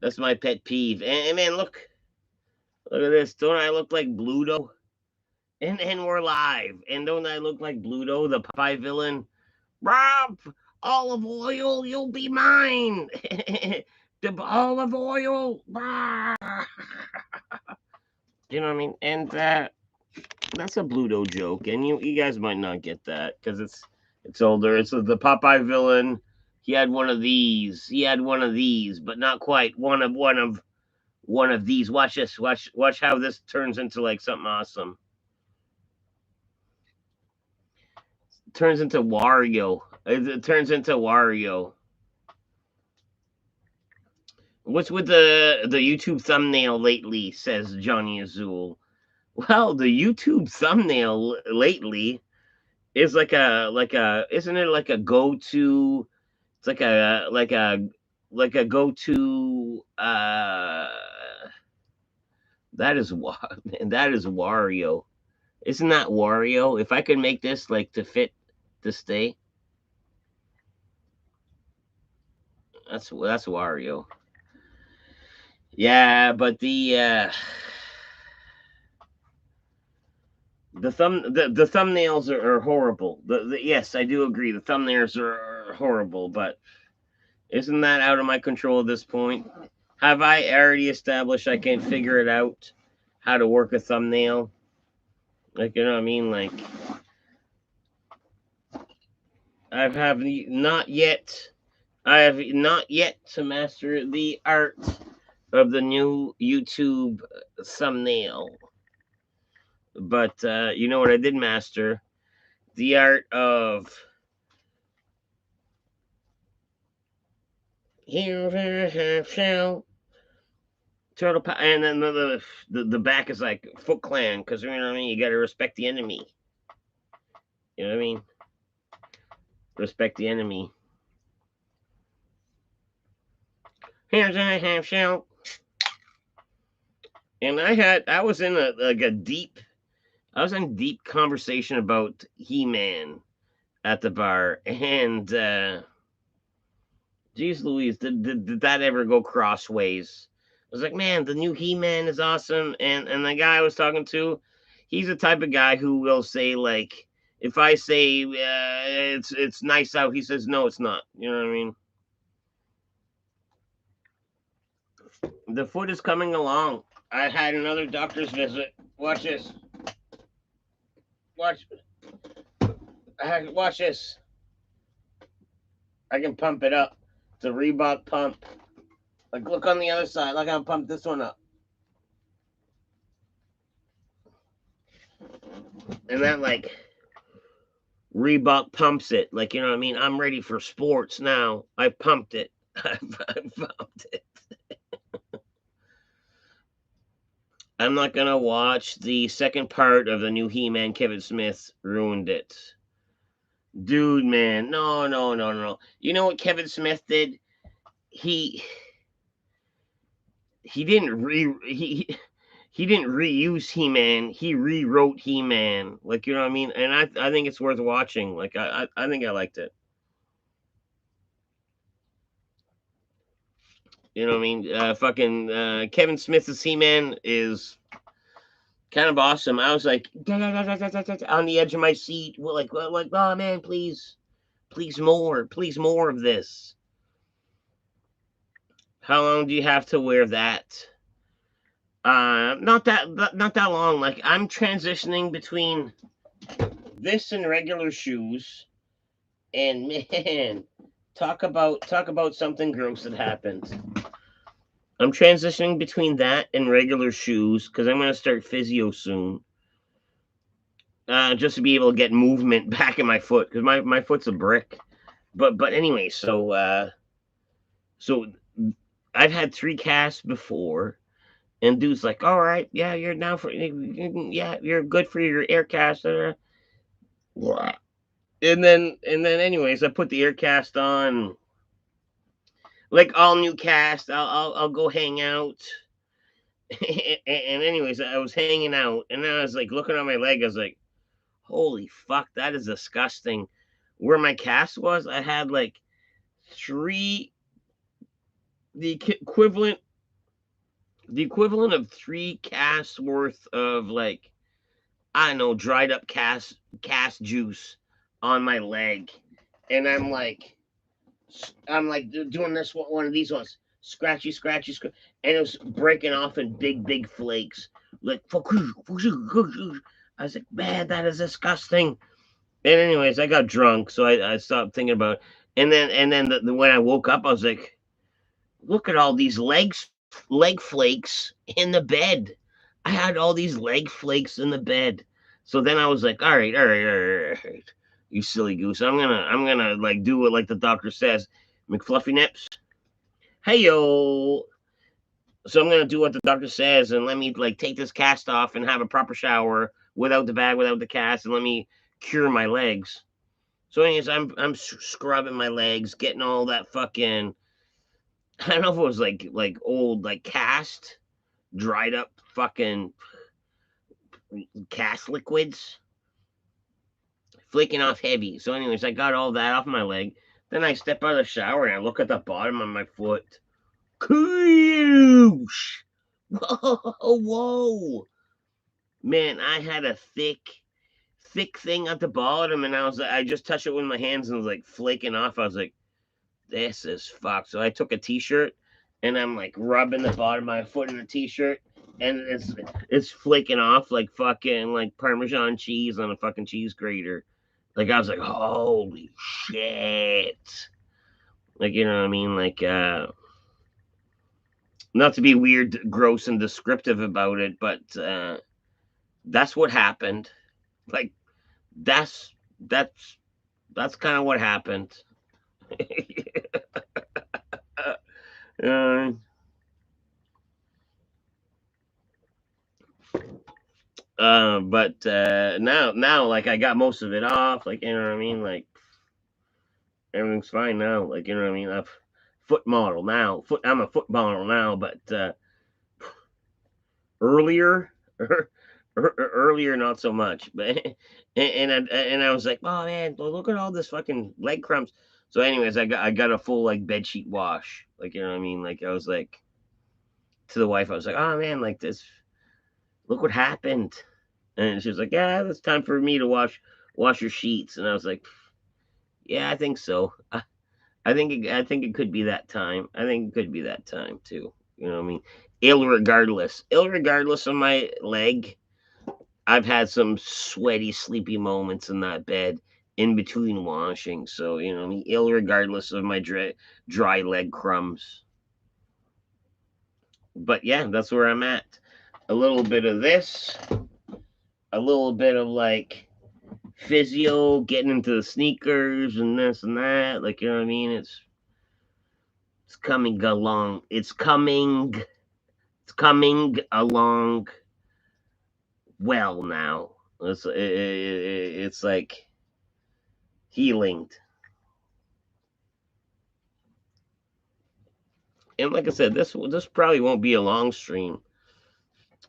That's my pet peeve. And man, look at this. Don't I look like Bluto? And we're live. And don't I look like Bluto, the Popeye villain? Rob, olive oil, you'll be mine. The olive oil. You know what I mean? And that's a Bluto joke, and you guys might not get that because it's older. It's the Popeye villain. He had one of these. He had one of these, but not quite one of these. Watch this. Watch how this turns into like something awesome. It turns into Wario. It turns into Wario. What's with the YouTube thumbnail lately? Says Johnny Azul. Well, the YouTube thumbnail lately is like a isn't it like a go to? It's like a go to. That is man, that is Wario. Isn't that Wario? If I could make this like to fit to stay, that's Wario. Yeah, but the thumbnails are horrible. Yes, I do agree. The thumbnails are horrible, but isn't that out of my control at this point? Have I already established I can figure it out how to work a thumbnail? Like you know what I mean? Like I have not yet to master the art of the new YouTube thumbnail. But you know what I did master? The art of here's a half shell turtle and then the back is like Foot Clan because you know what I mean. You got to respect the enemy. You know what I mean? Respect the enemy. Here's a half shell. And I was in I was in deep conversation about He-Man at the bar, and geez Louise, did that ever go crossways? I was like, man, the new He-Man is awesome, and the guy I was talking to, he's the type of guy who will say like, if I say it's nice out, he says no, it's not. You know what I mean? The foot is coming along. I had another doctor's visit. Watch this. Watch. Watch this. I can pump it up. It's a Reebok pump. Like, look on the other side. Like, I'll pump this one up. And that, like, Reebok pumps it. Like, you know what I mean? I'm ready for sports now. I pumped it. I pumped it. I'm not going to watch the second part of the new He-Man. Kevin Smith ruined it. Dude, man. No, no, no, no. You know what Kevin Smith did? He he didn't re he didn't reuse He-Man. He rewrote He-Man. Like you know what I mean? And I think it's worth watching. Like I think I liked it. You know what I mean? Fucking Kevin Smith's He-Man is kind of awesome. I was like on the edge of my seat, like oh man, please more of this. How long do you have to wear that? Not that long. Like I'm transitioning between this and regular shoes, and man, talk about something gross that happened. I'm transitioning between that and regular shoes because I'm gonna start physio soon. Just to be able to get movement back in my foot because my foot's a brick. But anyway, so I've had 3 casts before, and dude's like, all right, yeah, you're down for yeah, you're good for your air cast. And then anyways, I put the air cast on, like all new cast. I'll go hang out. And anyways, I was hanging out, and then I was like looking at my leg. I was like, holy fuck, that is disgusting. Where my cast was, I had like three the equivalent of 3 casts worth of, like, I don't know, dried up cast juice on my leg, and I'm like doing this one of these ones, scratchy, scratchy, and it was breaking off in big flakes. Like, I was like, man, that is disgusting. And anyways, I got drunk, so I stopped thinking about it. And then when I woke up, I was like, look at all these leg flakes in the bed. I had all these leg flakes in the bed. So then I was like, all right, you silly goose. I'm gonna like do it like the doctor says. McFluffy nips. Hey yo. So I'm gonna do what the doctor says and let me like take this cast off and have a proper shower without the bag, without the cast, and let me cure my legs. So anyways, I'm scrubbing my legs, getting all that fucking, I don't know if it was like old like cast, dried up fucking cast liquids, flaking off heavy. So anyways, I got all that off my leg. Then I step out of the shower and I look at the bottom of my foot. Koosh! Whoa. Man, I had a thick thing at the bottom, and I just touched it with my hands and it was like flaking off. I was like, this is fucked. So I took a t-shirt and I'm like rubbing the bottom of my foot in the t-shirt, and it's flaking off like fucking like Parmesan cheese on a fucking cheese grater. Like I was like, holy shit. Like, you know what I mean? Like not to be weird, gross, and descriptive about it, but that's what happened. Like that's that's that's kind of what happened. uh, but now, like I got most of it off. Like, you know what I mean? Like everything's fine now. Like, you know what I mean? Foot model now. I'm a foot model now, but earlier, earlier not so much. But and I was like, oh man, look at all this fucking leg crumbs. So, anyways, I got a full like bed sheet wash. Like, you know what I mean? Like I was like to the wife, I was like, oh man, like this. Look what happened. And she was like, yeah, it's time for me to wash your sheets. And I was like, yeah, I think so. I think it could be that time. I think it could be that time too. You know what I mean? Irregardless of my leg, I've had some sweaty, sleepy moments in that bed in between washing. So, you know what I mean? Irregardless of my dry leg crumbs. But yeah, that's where I'm at. A little bit of this, a little bit of like physio, getting into the sneakers and this and that. Like, you know what I mean? It's coming along. It's coming along well now. It's like healing. And like I said, this probably won't be a long stream.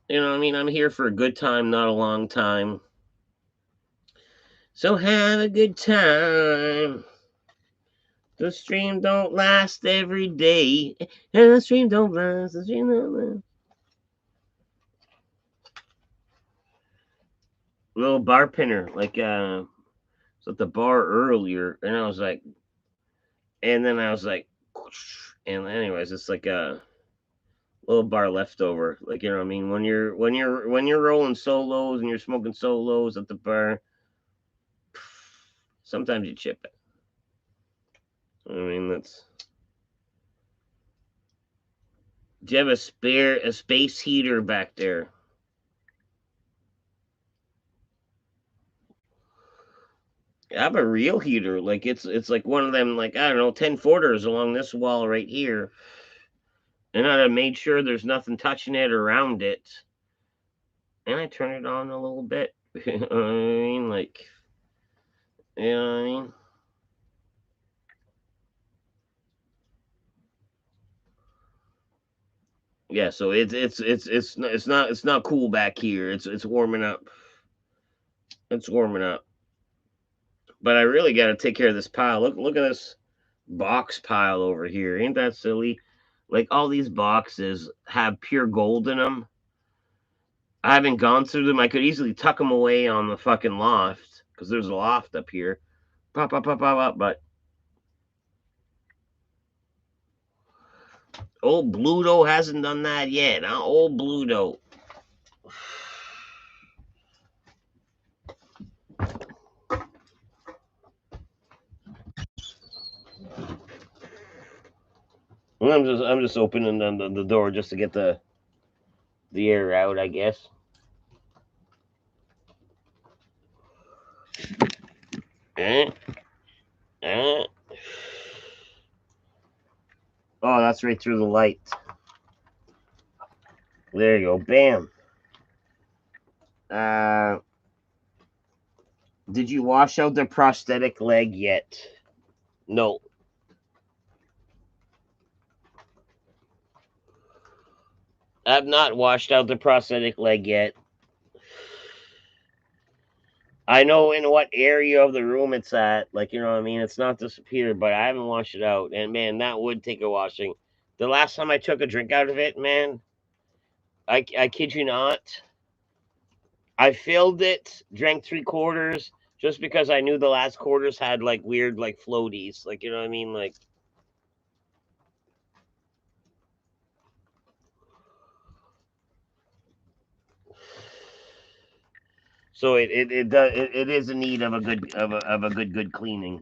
You know what I mean? I'm here for a good time, not a long time. So have a good time. The stream don't last every day. And the stream don't last. The stream don't last. Little bar pinner. Like, was at the bar earlier. And I was like, and then I was like, and anyways, it's like a little bar leftover. Like, you know what I mean? When you're rolling solos and you're smoking solos at the bar, sometimes you chip it. I mean, that's. Do you have a space heater back there? I have a real heater. Like it's like one of them, like I don't know, 10-footers along this wall right here. And I made sure there's nothing touching it or around it. And I turn it on a little bit. You know what I mean? Like, you know what I mean? Yeah, so it's not cool back here. It's warming up. It's warming up. But I really got to take care of this pile. Look at this box pile over here. Ain't that silly? Like all these boxes have pure gold in them. I haven't gone through them. I could easily tuck them away on the fucking loft because there's a loft up here. Pop, pop, pop, pop, pop. But old Bluto hasn't done that yet. Huh? Old Bluto. I'm just opening the door just to get the air out, I guess. Eh? Eh? Oh, that's right through the light. There you go. Bam. Uh, did you wash out the prosthetic leg yet? No. I've not washed out the prosthetic leg yet. I know in what area of the room it's at. Like, you know what I mean? It's not disappeared, but I haven't washed it out. And man, that would take a washing. The last time I took a drink out of it, man, I kid you not, I filled it, drank 3 quarters, just because I knew the last quarters had like weird like floaties. Like, you know what I mean? Like, so it is in need of a good cleaning.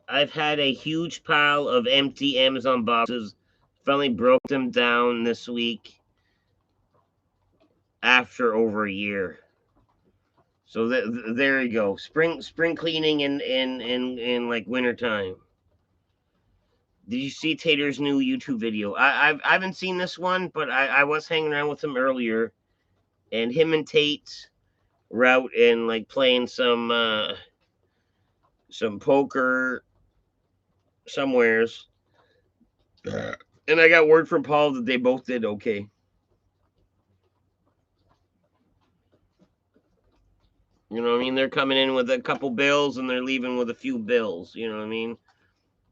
I've had a huge pile of empty Amazon boxes. Finally broke them down this week after over a year. So there you go. Spring cleaning in like winter time. Did you see Tater's new YouTube video? I haven't seen this one, but I was hanging around with him earlier, and him and Tate were out and like playing some poker somewheres. And I got word from Paul that they both did okay. You know what I mean? They're coming in with a couple bills and they're leaving with a few bills. You know what I mean?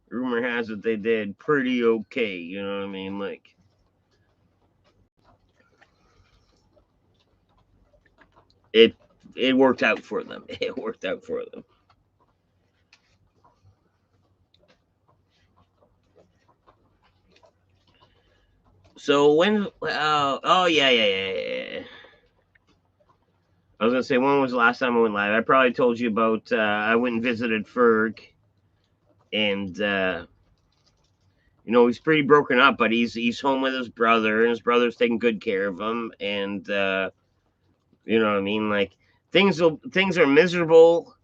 Rumor has it they did pretty okay. You know what I mean? Like, it it worked out for them. It worked out for them. So when? Oh yeah, yeah, yeah, yeah. I was gonna say, when was the last time I went live? I probably told you about. I went and visited Ferg, and he's pretty broken up, but he's home with his brother, and his brother's taking good care of him, and you know what I mean. Like, things are miserable,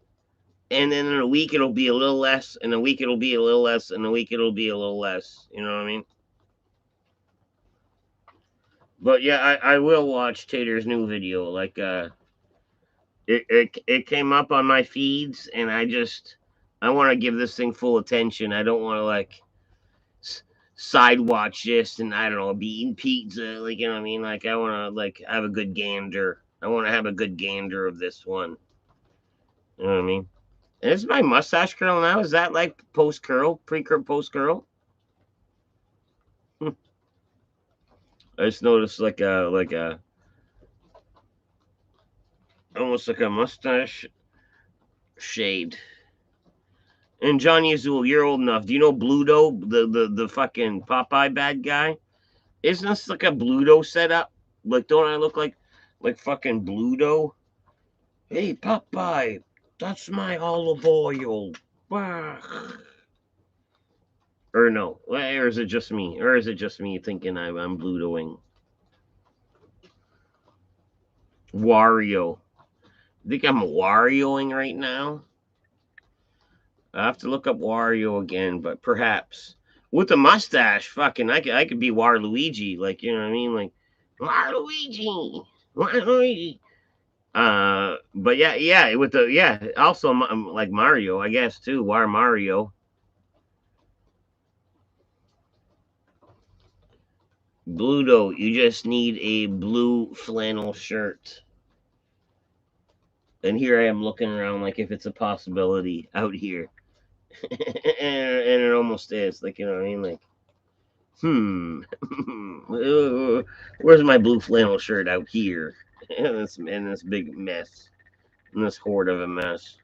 and then in a week it'll be a little less, and a week it'll be a little less, and a week it'll be a little less. You know what I mean? But yeah, I will watch Tater's new video. Like, it came up on my feeds, and I want to give this thing full attention. I don't want to like side watch this, and I don't know, be eating pizza. Like, you know what I mean? Like, I want to like have a good gander. I want to have a good gander of this one. You know what I mean? And is my mustache curl now? Is that like post curl, pre curl, post curl? I just noticed like a almost like a mustache shade. And Johnny Azul, you're old enough. Do you know Bluto, the fucking Popeye bad guy? Isn't this like a Bluto setup? Like, don't I look like fucking Bluto? Hey Popeye, that's my olive oil. Bah. Or no, or is it just me? Or is it just me thinking I'm Blutoing? Wario. I think I'm Warioing right now. I have to look up Wario again, but perhaps with a mustache, fucking, I could be Waluigi, like, you know what I mean, like Waluigi, Waluigi. But yeah, yeah, with the yeah, also like Mario, I guess too. War Mario, Bluto. You just need a blue flannel shirt. And here I am looking around like if it's a possibility out here. And it almost is. Like, you know what I mean? Like, hmm. Where's my blue flannel shirt out here? In this big mess. In this horde of a mess.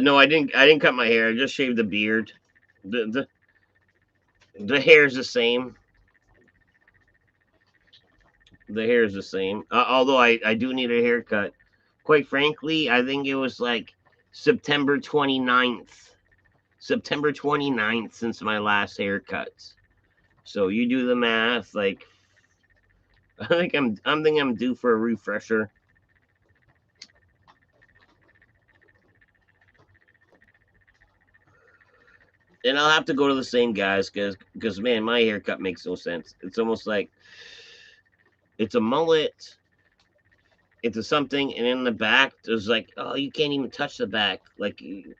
No, I didn't cut my hair. I just shaved the beard. The hair's the same. The hair's the same. Although I do need a haircut. Quite frankly, I think it was like September 29th. September 29th since my last haircut. So you do the math. Like I'm due for a refresher. And I'll have to go to the same guys because man, my haircut makes no sense. It's almost like it's a mullet, it's a something, and in the back there's like, oh, you can't even touch the back. Like you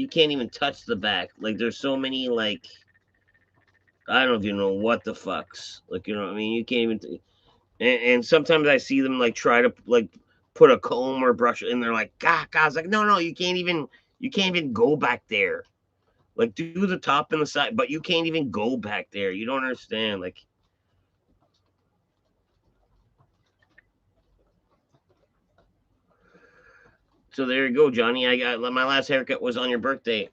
can't even touch the back. Like there's so many like I don't even know what the fucks. Like you know what I mean? You can't even. And sometimes I see them like try to like put a comb or brush, and they're like, God, God's like, no, you can't even go back there. Like do the top and the side, but you can't even go back there. You don't understand. Like so, there you go, Johnny. I got my last haircut was on your birthday.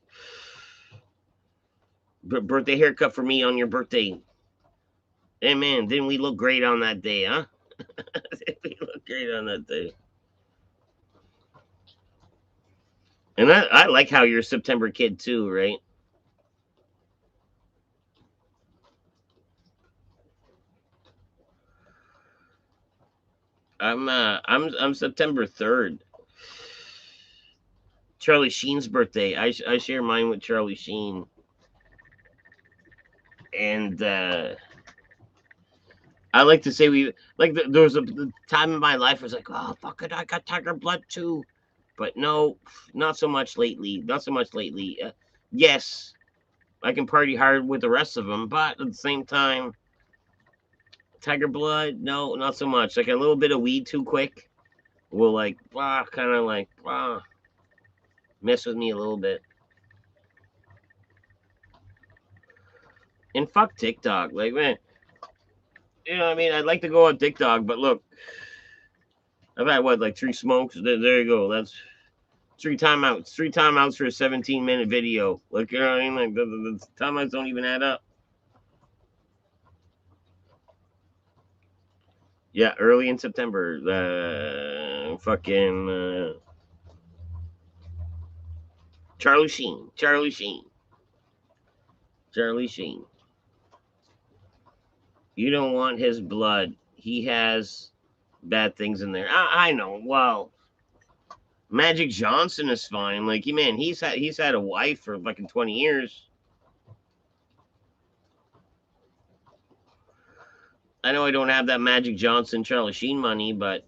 Birthday haircut for me on your birthday. Hey man, didn't we look great on that day, huh? Didn't we look great on that day? And I like how you're a September kid too, right? I'm September 3rd. Charlie Sheen's birthday. I share mine with Charlie Sheen, and I like to say we like there was a time in my life where I was like, oh fuck it, I got Tiger Blood too, but no, not so much lately. Not so much lately. Yes, I can party hard with the rest of them, but at the same time, Tiger Blood, no, not so much. Like a little bit of weed too quick will like kind of like mess with me a little bit. And fuck TikTok, like man, you know what I mean? I'd like to go on TikTok, but look, I've had what like three smokes. There you go. That's three timeouts. Three timeouts for a 17-minute video. Like you know what I mean? Like the timeouts don't even add up. Yeah, early in September. Fucking Charlie Sheen. Charlie Sheen. Charlie Sheen. You don't want his blood. He has bad things in there. I know. Well, Magic Johnson is fine. Like, man, he's had a wife for fucking 20 years. I know I don't have that Magic Johnson Charlie Sheen money, but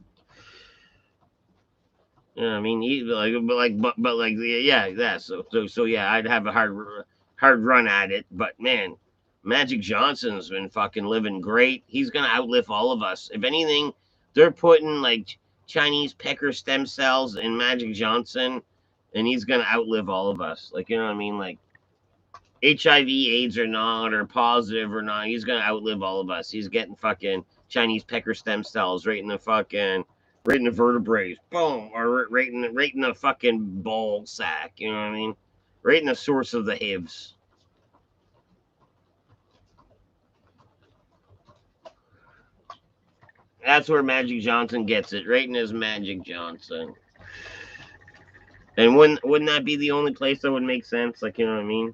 I mean, he but like yeah. So yeah, I'd have a hard run at it. But man, Magic Johnson's been fucking living great. He's gonna outlive all of us. If anything, they're putting like Chinese pecker stem cells in Magic Johnson, and he's gonna outlive all of us. Like you know what I mean? Like HIV/AIDS or not, or positive or not, he's gonna outlive all of us. He's getting fucking Chinese pecker stem cells right in the vertebrae, boom, or right in the fucking ball sack. You know what I mean? Right in the source of the hives. That's where Magic Johnson gets it, right in his Magic Johnson. And wouldn't that be the only place that would make sense? Like you know what I mean?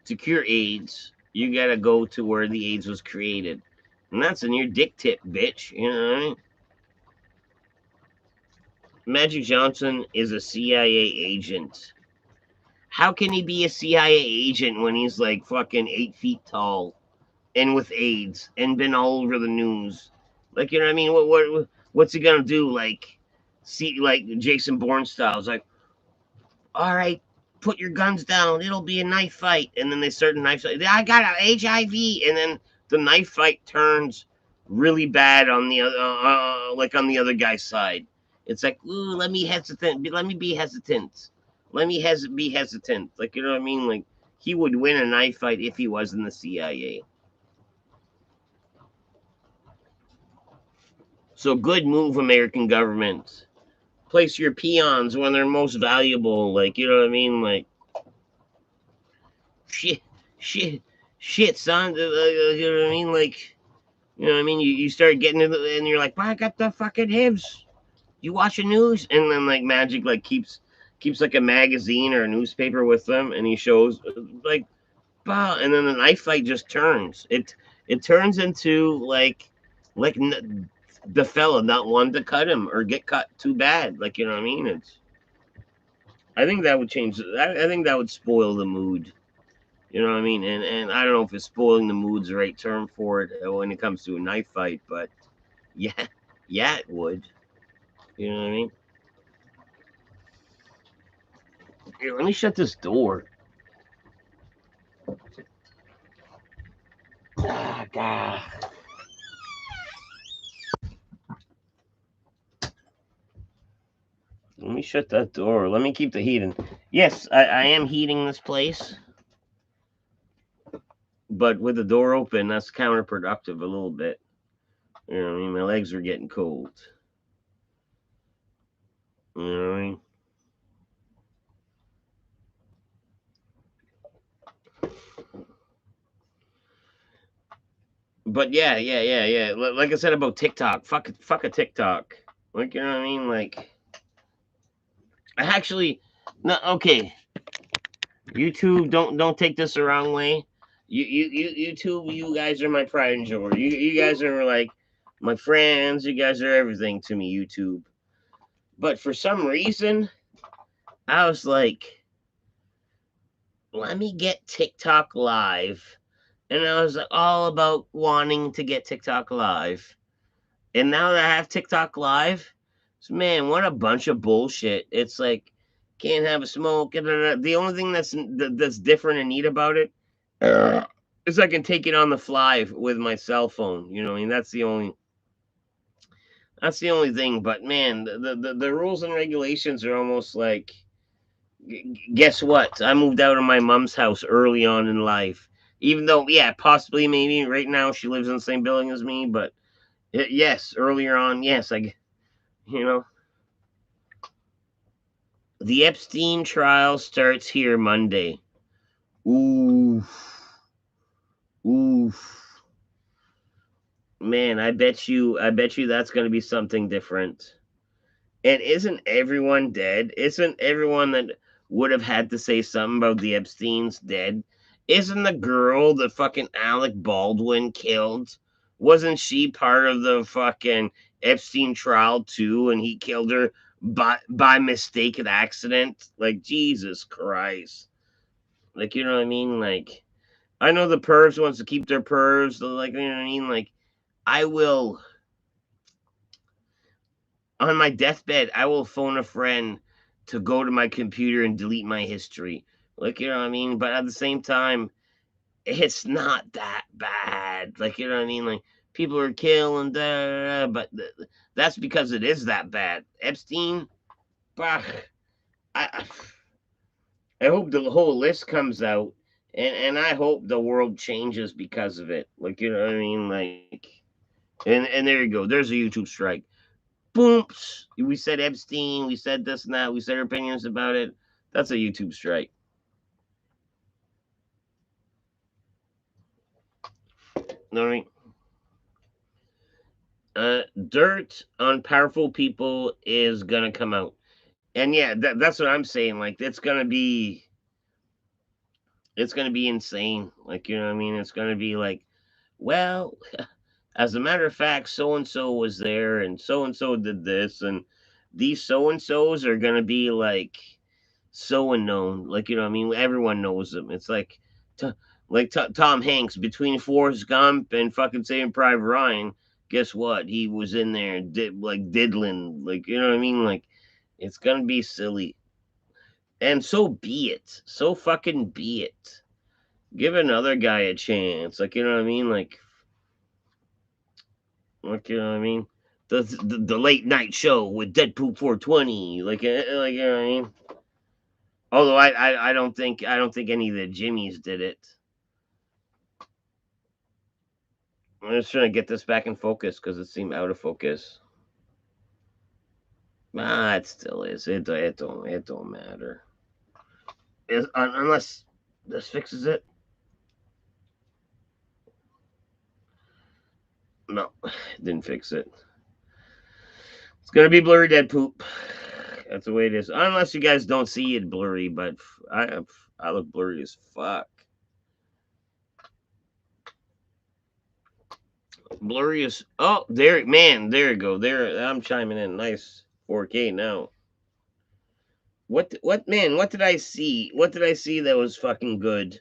To cure AIDS, you gotta go to where the AIDS was created. And that's in your dick tip, bitch. You know what I mean? Magic Johnson is a CIA agent. How can he be a CIA agent when he's like fucking 8 feet tall and with AIDS and been all over the news? Like, you know what I mean? What's he gonna do? Like, see, like Jason Bourne style. It's like, all right, put your guns down. It'll be a knife fight. And then they start a knife fight. I got a HIV. And then the knife fight turns really bad on the other, like on the other guy's side. It's like, ooh, let me hesitant. Let me be hesitant. Let me be hesitant. Like, you know what I mean? Like, he would win a knife fight if he was in the CIA. So good move, American government. Place your peons when they're most valuable. Like, you know what I mean? Like, shit, shit, shit, son. You know what I mean? Like, you know what I mean? You start getting it, and you're like, well, I got the fucking hivs. You watch the news, and then like Magic like keeps like a magazine or a newspaper with them, and he shows like, bah, and then the knife fight just turns. It turns into like the fella not wanting to cut him or get cut too bad. Like, you know what I mean? It's I think that would change. I think that would spoil the mood. You know what I mean? And I don't know if it's spoiling the mood's the right term for it when it comes to a knife fight, but yeah, yeah, it would. You know what I mean? Here, let me shut this door. Ah, God. Let me shut that door. Let me keep the heating. Yes, I am heating this place, but with the door open, that's counterproductive a little bit. You know what I mean? My legs are getting cold. You know what I mean? But yeah. Like I said about TikTok, fuck a TikTok. Like, you know what I mean? Like, I actually, no, okay. YouTube, don't take this the wrong way. YouTube, you guys are my pride and joy. You guys are like my friends. You guys are everything to me. YouTube, but for some reason, I was like, let me get TikTok live, and I was like, all about wanting to get TikTok live. And now that I have TikTok live, man, what a bunch of bullshit. It's like can't have a smoke. The only thing that's different and neat about it is I can take it on the fly with my cell phone. You know, I mean that's the only thing. But man, the rules and regulations are almost like guess what? I moved out of my mom's house early on in life. Even though, yeah, possibly maybe right now she lives in the same building as me, but yes, earlier on, yes, you know, the Epstein trial starts here Monday. Ooh, ooh, man, I bet you that's going to be something different. And isn't everyone dead? Isn't everyone that would have had to say something about the Epstein's dead? Isn't the girl that fucking Alec Baldwin killed? Wasn't she part of the fucking Epstein trial too? And he killed her by mistake and accident? Like, Jesus Christ. Like, you know what I mean? Like, I know the pervs wants to keep their pervs. Like, you know what I mean? Like, I will on my deathbed, I will phone a friend to go to my computer and delete my history. Like, you know what I mean? But at the same time, it's not that bad. Like, you know what I mean? Like, people are killing, but that's because it is that bad. Epstein, bah, I, I hope the whole list comes out, and I hope the world changes because of it. Like, you know what I mean? Like, and there you go. There's a YouTube strike. Booms. We said Epstein. We said this and that. We said our opinions about it. That's a YouTube strike. You know what I mean? Dirt on powerful people is gonna come out, and yeah, that's what I'm saying. Like, it's gonna be insane. Like, you know what I mean? It's gonna be like, well, as a matter of fact, so and so was there, and so did this, and these so and so's are gonna be like so unknown. Like, you know, what I mean, everyone knows them. It's like, t- Tom Hanks between Forrest Gump and fucking Saving Private Ryan. Guess what? He was in there, did like diddling. Like, you know what I mean? Like, it's gonna be silly. And so be it. So fucking be it. Give another guy a chance. Like, you know what I mean? Like, you know what I mean? The late night show with Deadpool 420. Like, you know what I mean? Although I don't think any of the Jimmies did it. I'm just trying to get this back in focus because it seemed out of focus. Ah, it still is. It don't matter. Unless this fixes it. No, it didn't fix it. It's gonna be blurry dead poop. That's the way it is. Unless you guys don't see it blurry, but I look blurry as fuck. Blurry as there, man. There you go. There, I'm chiming in. Nice 4K now. What man? What did I see? What did I see that was fucking good?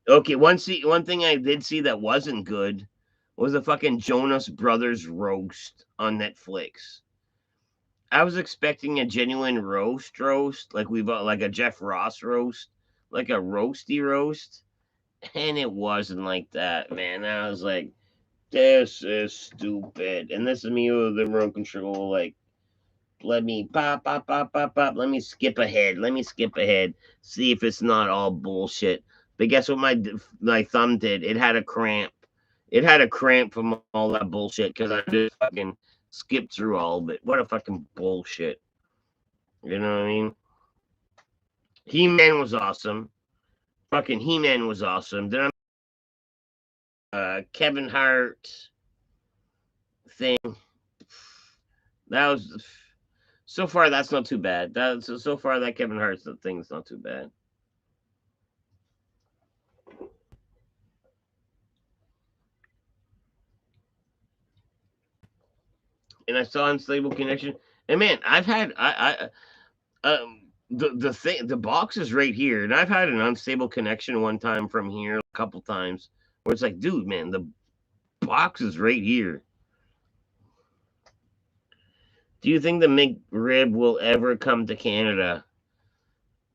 Okay, one thing I did see that wasn't good was the fucking Jonas Brothers roast on Netflix. I was expecting a genuine roast, like like a Jeff Ross roast, like a roasty roast, and it wasn't like that, man. I was like, this is stupid, and this is me with the remote control, like let me pop, pop, pop, pop, pop. Let me skip ahead. Let me skip ahead. See if it's not all bullshit. But guess what? My thumb did. It had a cramp. It had a cramp from all that bullshit because I just fucking skipped through all of it. What a fucking bullshit. You know what I mean? He Man was awesome. Fucking He Man was awesome. Then Kevin Hart thing. That was so far. That's not too bad. So far that Kevin Hart thing's not too bad. And I saw Unstable Connection. And man, I've had the box is right here, and I've had an unstable connection one time from here a couple times where it's like, dude, man, the box is right here. Do you think the McRib will ever come to Canada?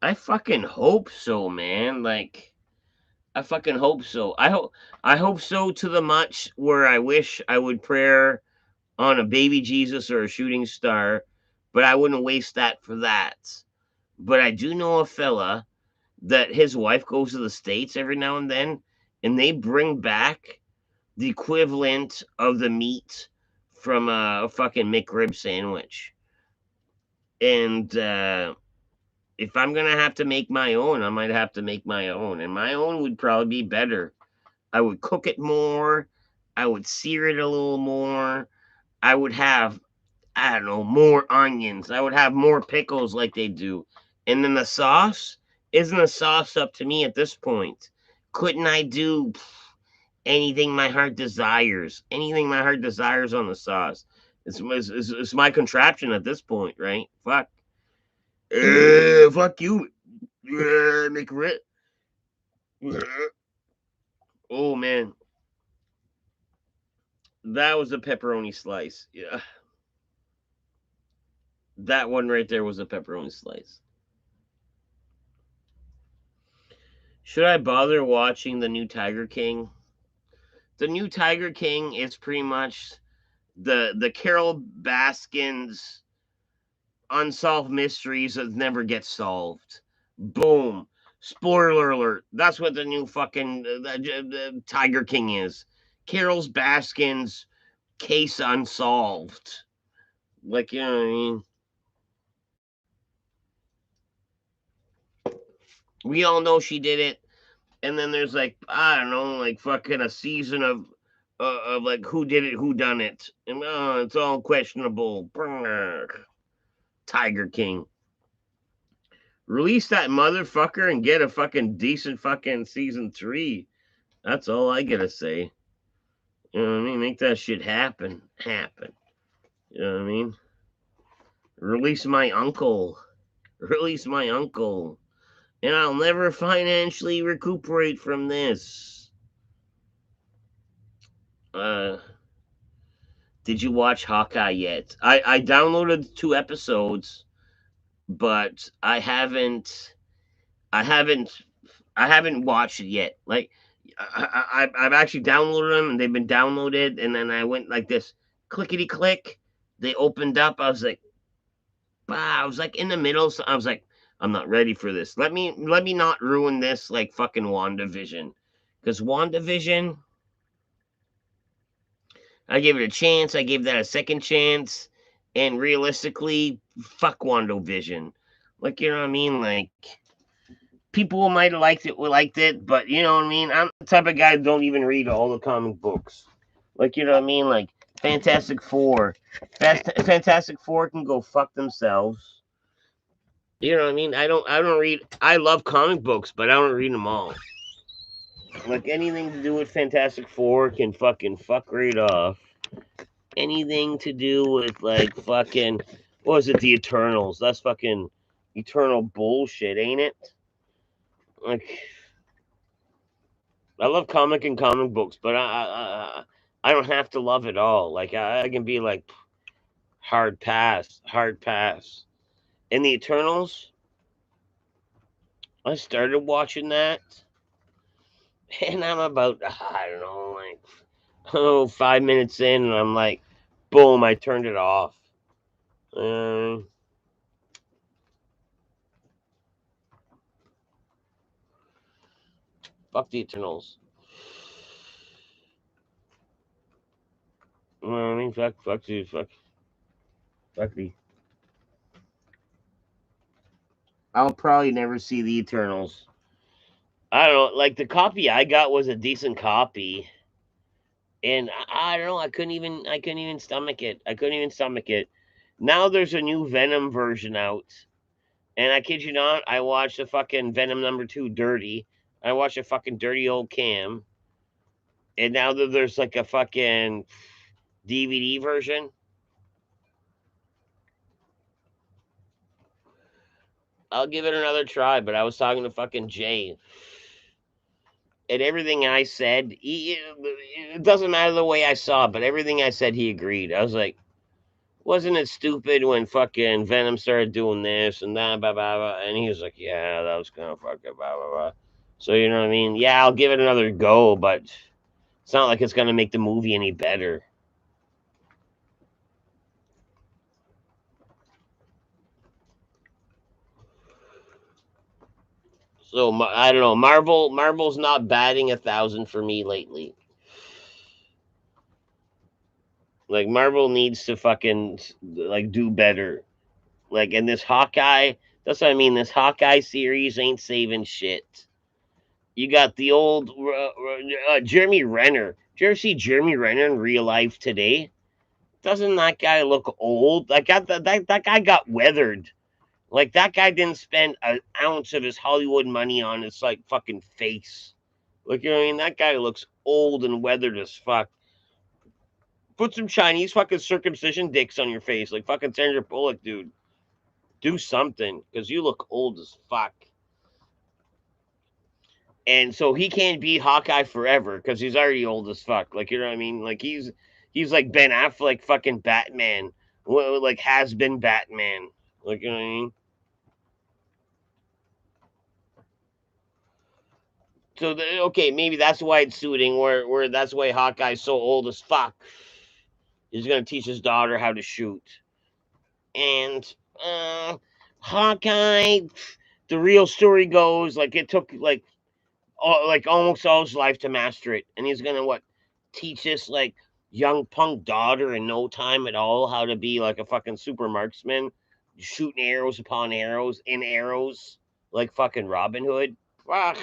I fucking hope so, man. Like I fucking hope so. I hope so to the much where I wish I would prayer on a baby Jesus or a shooting star, but I wouldn't waste that for that. But I do know a fella that his wife goes to the States every now and they bring back the equivalent of the meat from a fucking McRib sandwich. And if I'm gonna have to make my own, I might have to make my own. And my own would probably be better. I would cook it more. I would sear it a little more. I would have, I don't know, more onions. I would have more pickles like they do. And then the sauce, isn't the sauce up to me at this point? Couldn't I do anything my heart desires? Anything my heart desires on the sauce. It's my contraption at this point, right? Fuck. Fuck you. Make it. Oh man, that was a pepperoni slice. Yeah, that one right there was a pepperoni slice. Should I bother watching the new Tiger King? The new Tiger King is pretty much the Carol Baskins unsolved mysteries that never get solved. Boom. Spoiler alert. That's what the new fucking Tiger King is. Carol's Baskins case unsolved. Like, you know what I mean? We all know she did it. And then there's like, I don't know, like fucking a season of like who did it, who done it. And it's all questionable. Brrr. Tiger King. Release that motherfucker and get a fucking decent fucking season 3. That's all I gotta say. You know what I mean? Make that shit happen. Happen. You know what I mean? Release my uncle. Release my uncle. And I'll never financially recuperate from this. Uh, did you watch Hawkeye yet? I downloaded 2 episodes. but I haven't, I haven't watched it yet. Like I've actually downloaded them and they've been downloaded, and then I went like this, clickety click. They opened up. I was like, bah, I was like in the middle. So I was like, I'm not ready for this. Let me not ruin this like fucking WandaVision, because WandaVision, I gave it a chance. I gave that a second chance, and realistically, fuck WandaVision. Like, you know what I mean? Like, people might have liked it, but you know what I mean. I'm the type of guy that don't even read all the comic books. Like, you know what I mean? Like Fantastic Four, Fantastic Four can go fuck themselves. You know what I mean? I don't read. I love comic books, but I don't read them all. Like anything to do with Fantastic Four can fucking fuck right off. Anything to do with like fucking, what was it? The Eternals. That's fucking eternal bullshit, ain't it? Like, I love comic books, but I don't have to love it all. Like I can be like hard pass, hard pass. In the Eternals, I started watching that, and I'm about, I don't know, like, oh, 5 minutes in, and I'm like, boom, I turned it off. Um, Fuck the Eternals. I mean, fuck the. I'll probably never see the Eternals. I don't know. Like the copy I got was a decent copy, and I don't know. I couldn't even stomach it. I couldn't even stomach it. Now there's a new Venom version out, and I kid you not, I watched the fucking Venom #2 Dirty. I watched a fucking dirty old cam, and now that there's like a fucking DVD version, I'll give it another try. But I was talking to fucking Jay, and everything I said, it doesn't matter the way I saw it, but everything I said, he agreed. I was like, wasn't it stupid when fucking Venom started doing this and that, blah, blah, blah? And he was like, yeah, that was kind of fucking blah, blah, blah. So, you know what I mean? Yeah, I'll give it another go, but it's not like it's going to make the movie any better. So, I don't know. Marvel's not batting 1,000 for me lately. Like, Marvel needs to fucking, like, do better. Like, in this Hawkeye, that's what I mean. This Hawkeye series ain't saving shit. You got the old Jeremy Renner. Did you ever see Jeremy Renner in real life today? Doesn't that guy look old? Like that guy got weathered. Like that guy didn't spend an ounce of his Hollywood money on his like fucking face. Like, you know what I mean? That guy looks old and weathered as fuck. Put some Chinese fucking circumcision dicks on your face, like fucking Sandra Bullock, dude. Do something, because you look old as fuck. And so he can't be Hawkeye forever because he's already old as fuck. Like, you know what I mean? Like he's like Ben Affleck, fucking Batman, like has been Batman. Like, you know what I mean? So okay, maybe that's why it's suiting. Where that's why Hawkeye's so old as fuck. He's gonna teach his daughter how to shoot. And Hawkeye, the real story goes like it took like almost all his life to master it, and he's gonna what, teach this like young punk daughter in no time at all how to be like a fucking super marksman, shooting arrows upon arrows in arrows like fucking Robin Hood. Fuck,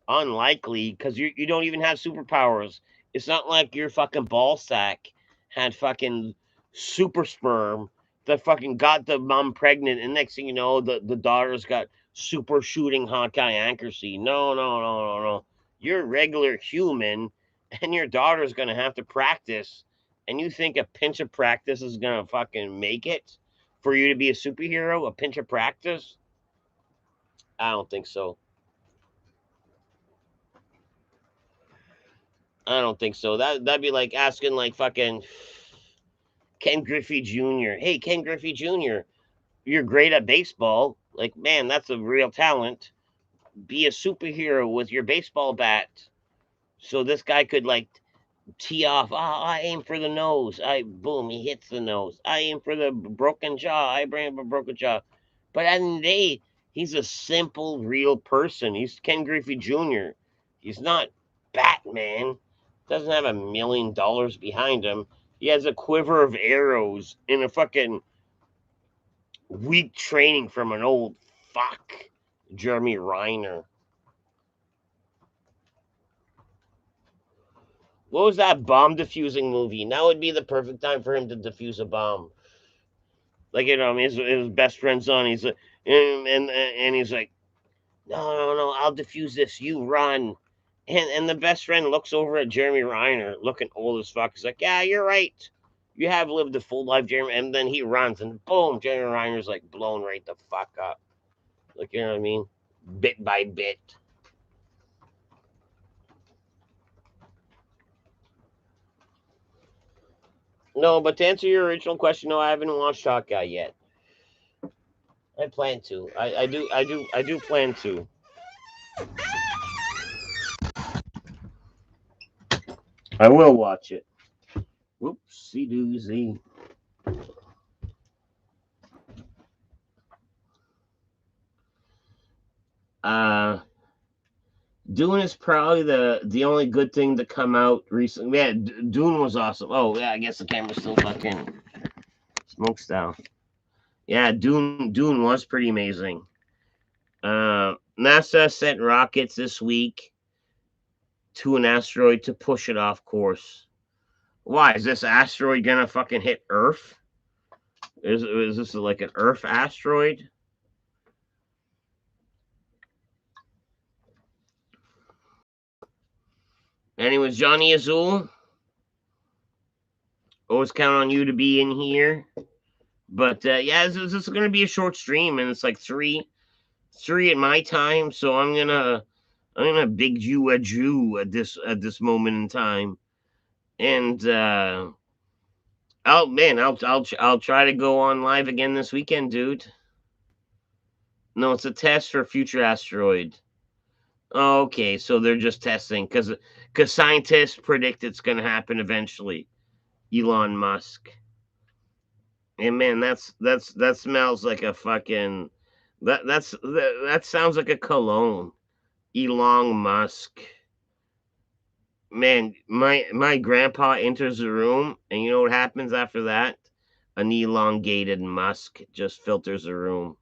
unlikely, because you don't even have superpowers. It's not like your fucking ball sack had fucking super sperm that fucking got the mom pregnant, and next thing you know, the daughter's got super shooting Hawkeye accuracy. No, no, no, no, no. You're a regular human, and your daughter's gonna have to practice. And you think a pinch of practice is gonna fucking make it for you to be a superhero? A pinch of practice? I don't think so. I don't think so. That'd be like asking like fucking Ken Griffey Jr. Hey, Ken Griffey Jr. you're great at baseball. Like, man, that's a real talent. Be a superhero with your baseball bat. So this guy could like tee off. I aim for the nose. I boom, he hits the nose. I aim for the broken jaw. I bring up a broken jaw. But at the end of the day, he's a simple, real person. He's Ken Griffey Jr. He's not Batman. Doesn't have $1 million behind him. He has a quiver of arrows in a fucking weak training from an old fuck, Jeremy Reiner. What was that bomb defusing movie? Now would be the perfect time for him to defuse a bomb. Like, I mean, his best friend's on. He's like, and he's like, no, I'll defuse this. You run. And the best friend looks over at Jeremy Reiner, looking old as fuck. He's like, yeah, you're right. You have lived a full life, Jeremy. And then he runs, and boom, Jeremy Reiner's like blown right the fuck up. Like, you know what I mean? Bit by bit. No, but to answer your original question, no, I haven't watched Hawkeye yet. I plan to. I do plan to. I will watch it. Whoopsie doozy. Uh, Dune is probably the only good thing to come out recently. Yeah, Dune was awesome. Oh yeah, I guess the camera's still fucking smoke style. Yeah, Dune was pretty amazing. NASA sent rockets this week to an asteroid to push it off course. Why is this asteroid gonna fucking hit Earth? Is this like an Earth asteroid? Anyways, Johnny Azul, always count on you to be in here. But yeah, this is gonna be a short stream, and it's like three at my time, so I'm gonna big you a Jew at this moment in time, and I'll try to go on live again this weekend, dude. No, it's a test for future asteroid. Okay, so they're just testing because scientists predict it's gonna happen eventually. Elon Musk. And man, that smells like a fucking that sounds like a cologne. Elon Musk. Man, my grandpa enters the room, and you know what happens after that? An elongated Musk just filters the room.